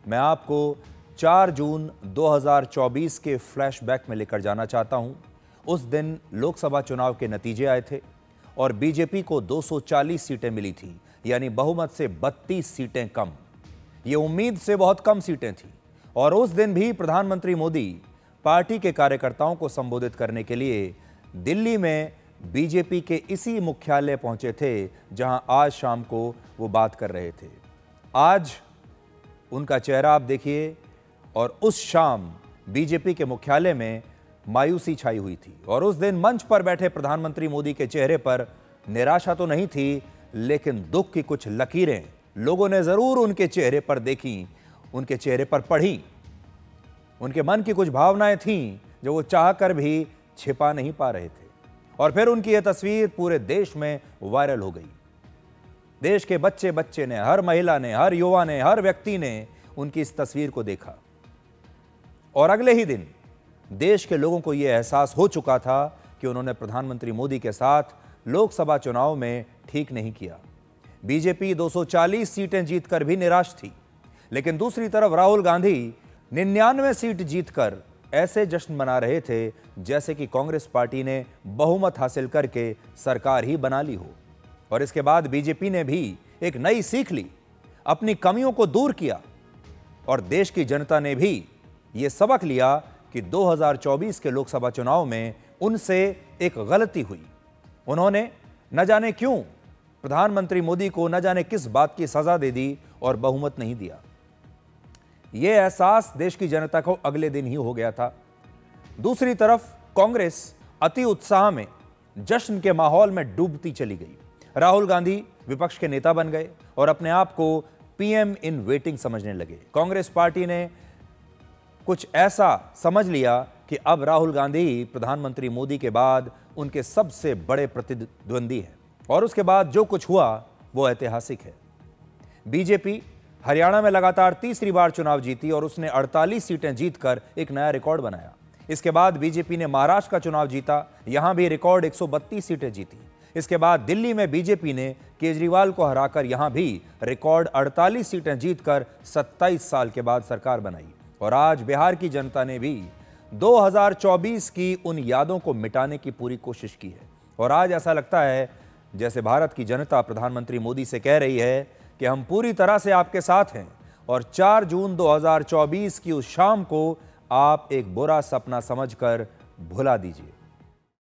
मैं आपको 4 जून 2024 के फ्लैशबैक में लेकर जाना चाहता हूं। उस दिन लोकसभा चुनाव के नतीजे आए थे और बीजेपी को 240 सीटें मिली थी, यानी बहुमत से 32 सीटें कम। ये उम्मीद से बहुत कम सीटें थी और उस दिन भी प्रधानमंत्री मोदी पार्टी के कार्यकर्ताओं को संबोधित करने के लिए दिल्ली में बीजेपी के इसी मुख्यालय पहुंचे थे, जहां आज शाम को वो बात कर रहे थे। आज उनका चेहरा आप देखिए और उस शाम बीजेपी के मुख्यालय में मायूसी छाई हुई थी और उस दिन मंच पर बैठे प्रधानमंत्री मोदी के चेहरे पर निराशा तो नहीं थी, लेकिन दुख की कुछ लकीरें लोगों ने जरूर उनके चेहरे पर देखी, उनके चेहरे पर पढ़ी। उनके मन की कुछ भावनाएं थीं जो वो चाहकर भी छिपा नहीं पा रहे थे और फिर उनकी यह तस्वीर पूरे देश में वायरल हो गई। देश के बच्चे बच्चे ने, हर महिला ने, हर युवा ने, हर व्यक्ति ने उनकी इस तस्वीर को देखा और अगले ही दिन देश के लोगों को यह एहसास हो चुका था कि उन्होंने प्रधानमंत्री मोदी के साथ लोकसभा चुनाव में ठीक नहीं किया। बीजेपी 240 सीटें जीतकर भी निराश थी, लेकिन दूसरी तरफ राहुल गांधी 99 सीट जीतकर ऐसे जश्न मना रहे थे जैसे कि कांग्रेस पार्टी ने बहुमत हासिल करके सरकार ही बना ली हो। और इसके बाद बीजेपी ने भी एक नई सीख ली, अपनी कमियों को दूर किया और देश की जनता ने भी यह सबक लिया कि 2024 के लोकसभा चुनाव में उनसे एक गलती हुई। उन्होंने न जाने क्यों प्रधानमंत्री मोदी को न जाने किस बात की सजा दे दी और बहुमत नहीं दिया। यह एहसास देश की जनता को अगले दिन ही हो गया था। दूसरी तरफ कांग्रेस अति उत्साह में, जश्न के माहौल में डूबती चली गई। राहुल गांधी विपक्ष के नेता बन गए और अपने आप को पीएम इन वेटिंग समझने लगे। कांग्रेस पार्टी ने कुछ ऐसा समझ लिया कि अब राहुल गांधी प्रधानमंत्री मोदी के बाद उनके सबसे बड़े प्रतिद्वंदी हैं और उसके बाद जो कुछ हुआ वो ऐतिहासिक है। बीजेपी हरियाणा में लगातार तीसरी बार चुनाव जीती और उसने 48 सीटें जीतकर एक नया रिकॉर्ड बनाया। इसके बाद बीजेपी ने महाराष्ट्र का चुनाव जीता, यहां भी रिकॉर्ड 132 सीटें जीती। इसके बाद दिल्ली में बीजेपी ने केजरीवाल को हराकर यहां भी रिकॉर्ड 48 सीटें जीतकर 27 साल के बाद सरकार बनाई। और आज बिहार की जनता ने भी 2024 की उन यादों को मिटाने की पूरी कोशिश की है और आज ऐसा लगता है जैसे भारत की जनता प्रधानमंत्री मोदी से कह रही है कि हम पूरी तरह से आपके साथ हैं और 4 जून 2024 की उस शाम को आप एक बुरा सपना समझकर भुला दीजिए।